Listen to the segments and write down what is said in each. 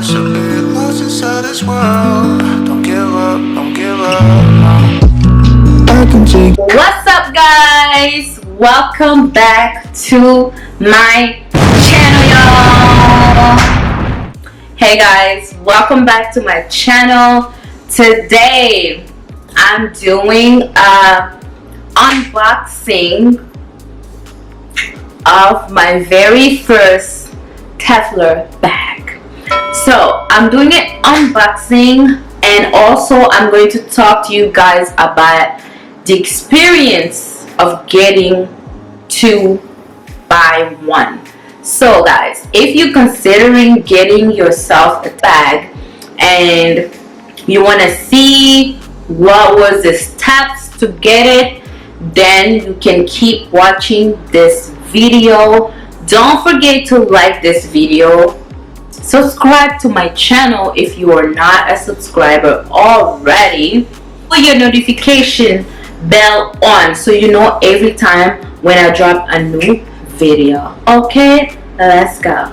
possibly lost inside this world. Don't give up, don't give up, no. I can take. What's up, guys? Welcome back to my channel, y'all. Hey guys, welcome back to my channel. Today I'm doing a unboxing of my very first Telfar bag. So I'm doing an unboxing, and also I'm going to talk to you guys about the experience of getting 2 by 1. So guys, if you're considering getting yourself a bag and you want to see what was the steps to get it, then you can keep watching this video. Don't forget to like this video, subscribe to my channel if you are not a subscriber already, put your notification bell on so you know every time when I drop a new video. Okay, let's go.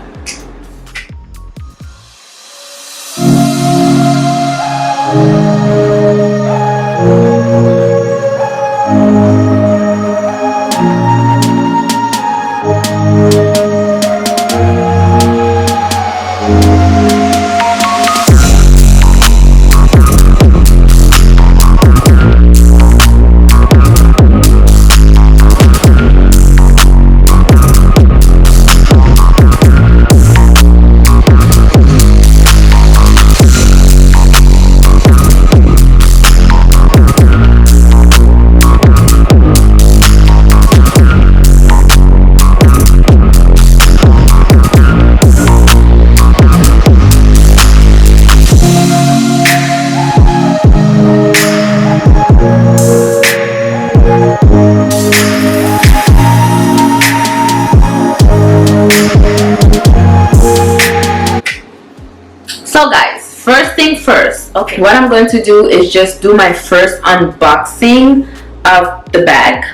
So guys, first thing first, okay, what I'm going to do is just do my first unboxing of the bag.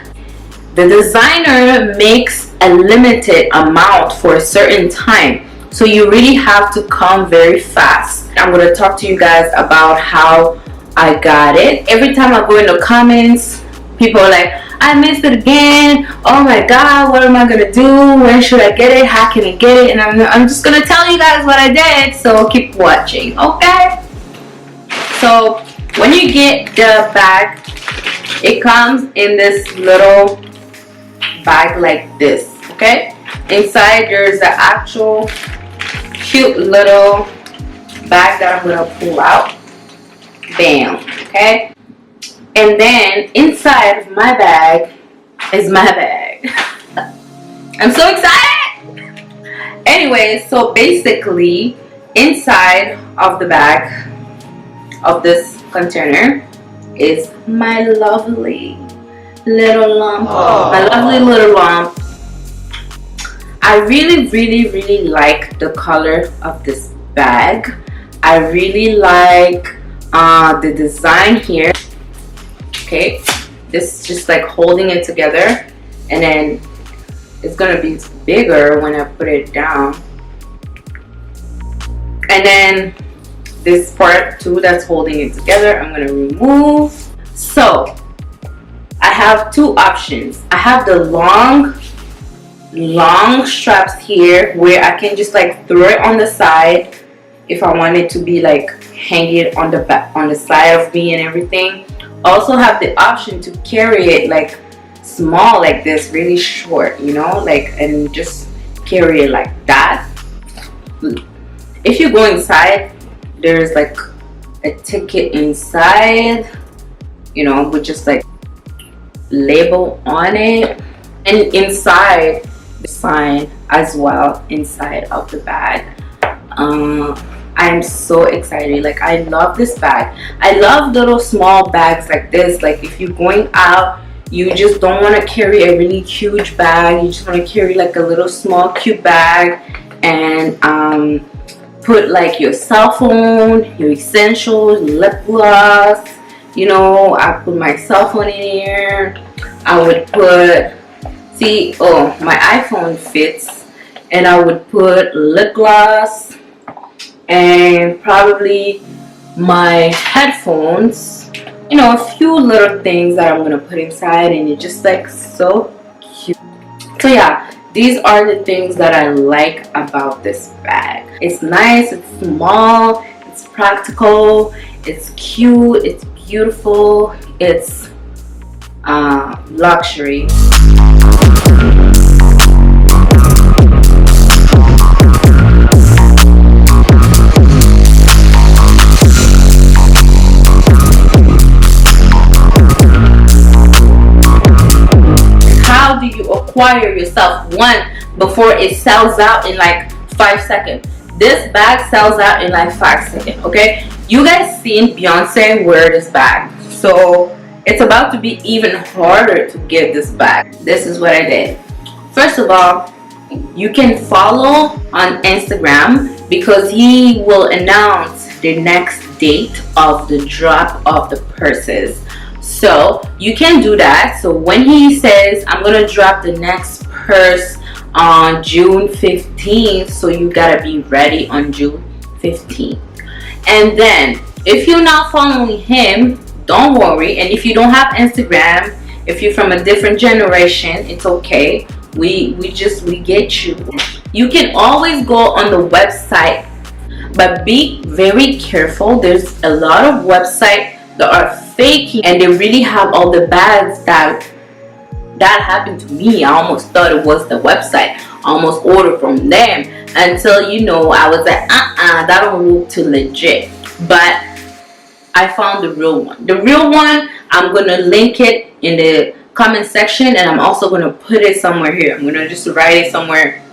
The designer makes a limited amount for a certain time, so you really have to come very fast. I'm going to talk to you guys about how I got it. Every time I go in the comments, people are like, I missed it again, oh my god, what am I gonna do, when should I get it, how can I get it? And I'm just gonna tell you guys what I did, so keep watching, okay? So when you get the bag, it comes in this little bag like this, okay? Inside there's the actual cute little bag that I'm gonna pull out. Bam, okay? And then inside of my bag is my bag. I'm so excited! Anyway, so basically inside of the bag of this container is my lovely little lump. My lovely little lump. I really like the color of this bag. I really like the design here. Okay, this is just like holding it together, and then it's gonna be bigger when I put it down. And then this part too that's holding it together, I'm gonna remove. So I have two options. I have the long straps here where I can just like throw it on the side if I want it to be like hanging on the back, on the side of me and everything. Also have the option to carry it like small like this, really short, you know, like, and just carry it like that. If you go inside, there's like a ticket inside, you know, with just like label on it, and inside the sign as well inside of the bag. I'm so excited. Like, I love this bag. I love little small bags like this. Like, if you're going out, you just don't want to carry a really huge bag, you just want to carry like a little small cute bag and put like your cell phone, your essentials, lip gloss. You know, I put my cell phone in here. I would put, see, oh, my iPhone fits, and I would put lip gloss and and probably my headphones, you know, a few little things that I'm gonna put inside, and it's just like so cute. So yeah, these are the things that I like about this bag. It's nice, it's small, it's practical, it's cute, it's beautiful, it's luxury. How do you acquire yourself one before it sells out in like 5 seconds? This bag sells out in like 5 seconds, okay? You guys seen Beyonce wear this bag, so it's about to be even harder to get this bag. This is what I did. First of all, you can follow on Instagram because he will announce the next date of the drop of the purses. So you can do that. So when he says I'm gonna drop the next purse on June 15th, so you gotta be ready on June 15th. And then if you're not following him, don't worry. And if you don't have Instagram, if you're from a different generation, it's okay. We get you. You can always go on the website, but be very careful. There's a lot of websites that are faking, and they really have all the bags that happened to me. I almost thought it was the website. I almost ordered from them until, you know, I was like, that don't look too legit. But I found the real one. The real one, I'm gonna link it in the comment section, and I'm also gonna put it somewhere here. I'm gonna just write it somewhere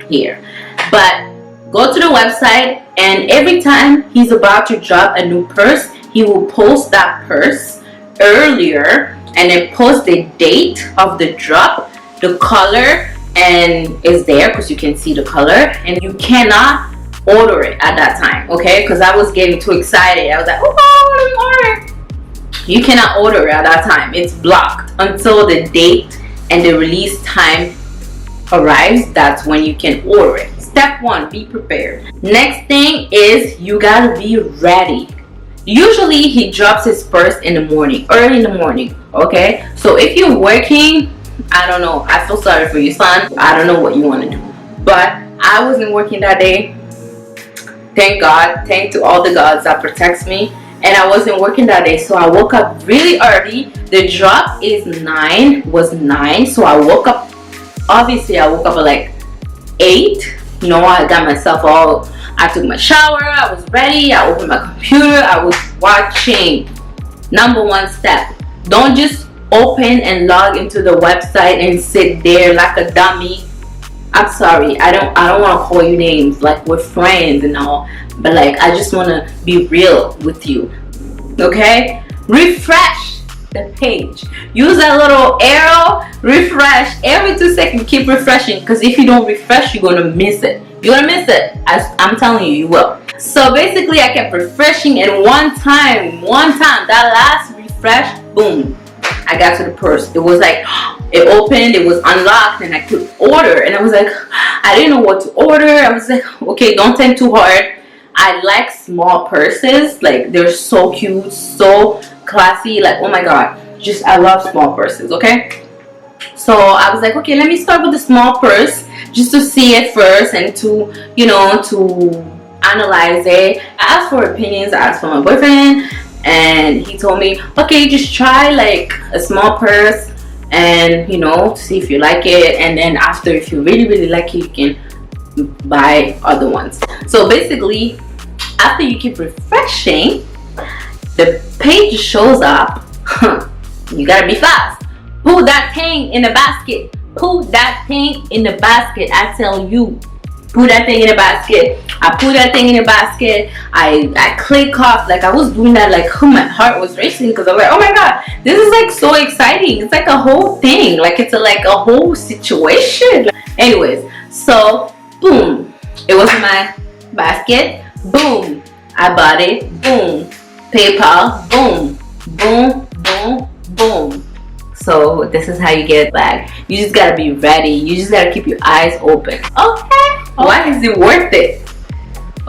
here. But go to the website, and every time he's about to drop a new purse, he will post that purse earlier and then post the date of the drop, the color, and it's there because you can see the color, and you cannot order it at that time, okay? Because I was getting too excited. I was like, oh, let me order. You cannot order it at that time. It's blocked until the date and the release time arrives. That's when you can order it. Step 1, be prepared. Next thing is you gotta be ready. Usually he drops his purse in the morning, early in the morning, okay? So if you're working, I don't know, I feel sorry for you, son. I don't know what you want to do, but I wasn't working that day. Thank God, thank to all the gods that protects me, and I wasn't working that day, so I woke up really early. The drop was 9, so I woke up, obviously I woke up at like 8. You know, I got myself all, I took my shower, I was ready, I opened my computer, I was watching. Number 1 step, don't just open and log into the website and sit there like a dummy. I'm sorry, I don't want to call you names, like we're friends and all, but like I just want to be real with you, okay? Refresh the page, use that little arrow, refresh every 2 seconds. Keep refreshing, because if you don't refresh, you're gonna miss it. You're gonna miss it. I'm telling you, you will. So basically I kept refreshing, and one time that last refresh, boom, I got to the purse. It was like, it opened, it was unlocked, and I could order. And I was like, I didn't know what to order. I was like, okay, don't think too hard. I like small purses. Like, they're so cute, so classy. Like, oh my God, just, I love small purses, okay? So I was like, okay, let me start with the small purse just to see it first and to, you know, to analyze it. I asked for opinions. I asked for my boyfriend, and he told me, okay, just try like a small purse and, you know, see if you like it, and then after, if you really like it, you can buy other ones. So basically, after you keep refreshing, the page shows up. You gotta be fast. Put that thing in the basket. Put that thing in the basket. I tell you, put that thing in the basket. I put that thing in the basket. I click off. Like, I was doing that, like, oh, my heart was racing, because I was like, oh my God, this is like so exciting. It's like a whole thing. Like, it's like a whole situation. Anyways, so boom, it was in my basket. Boom, I bought it. Boom, PayPal. Boom, boom, boom, boom. So this is how you get it back. You just gotta be ready. You just gotta keep your eyes open. Okay, why is it worth it?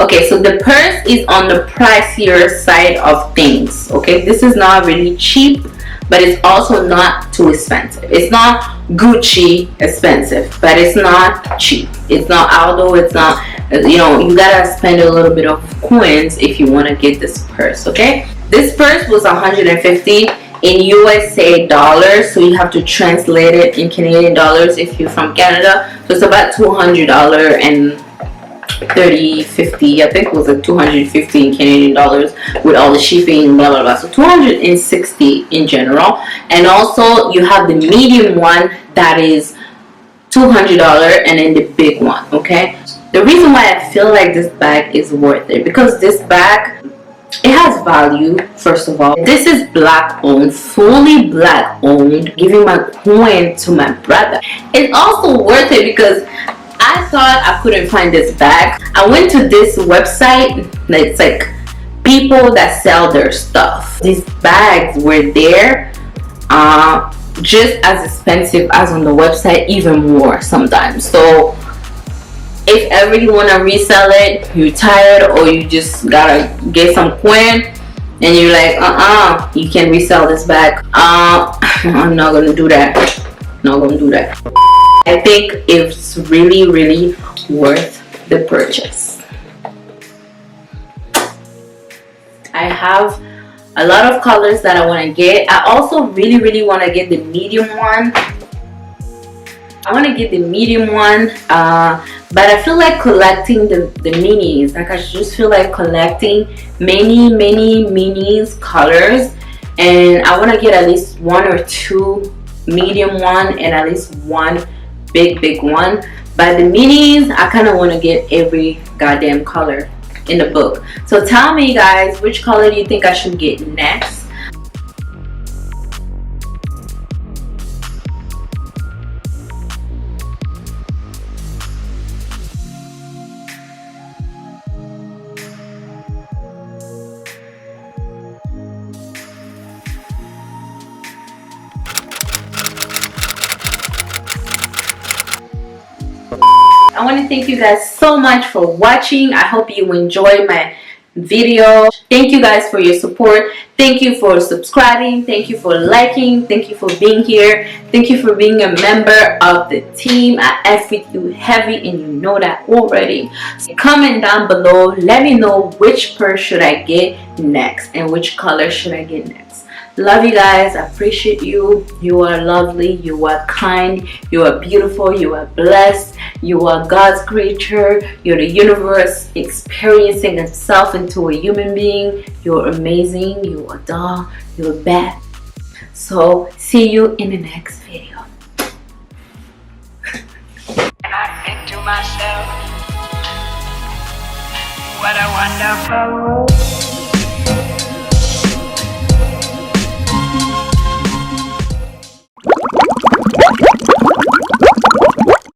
Okay, so the purse is on the pricier side of things. Okay, this is not really cheap, but it's also not too expensive. It's not Gucci expensive, but it's not cheap. It's not, although it's not, you know, you gotta spend a little bit of coins if you want to get this purse. Okay, this purse was 150 in USA dollars, so you have to translate it in Canadian dollars if you're from Canada. So it's about $200 and 50, I think it was like 250 in Canadian dollars with all the shipping, blah blah blah. So 260 in general. And also you have the medium one that is $200, and then the big one. Okay, the reason why I feel like this bag is worth it, because this bag, it has value. First of all, this is black owned, fully black owned, giving my coin to my brother. It's also worth it because I thought I couldn't find this bag. I went to this website, it's like people that sell their stuff. These bags were there, just as expensive as on the website, even more sometimes. So if ever you want to resell it, you're tired, or you just gotta get some coin and you're like, you can resell this bag, I'm not gonna do that. Not gonna do that. I think it's really worth the purchase. I have a lot of colors that I want to get. I also really want to get the medium one. I want to get the medium one, but I feel like collecting the minis. Like, I just feel like collecting many minis colors, and I want to get at least 1 or 2 medium one and at least 1 big one. But the minis, I kind of want to get every goddamn color in the book. So tell me guys, which color do you think I should get next? I want to thank you guys so much for watching. I hope you enjoyed my video. Thank you guys for your support. Thank you for subscribing. Thank you for liking. Thank you for being here. Thank you for being a member of the team. I F with you heavy, and you know that already. So comment down below. Let me know which purse should I get next and which color should I get next. Love you guys. I appreciate you. You are lovely. You are kind. You are beautiful. You are blessed. You are God's creature. You're the universe experiencing itself into a human being. You're amazing. You are doll. You're bad. So see you in the next video. And I think to myself, what a wonderful world.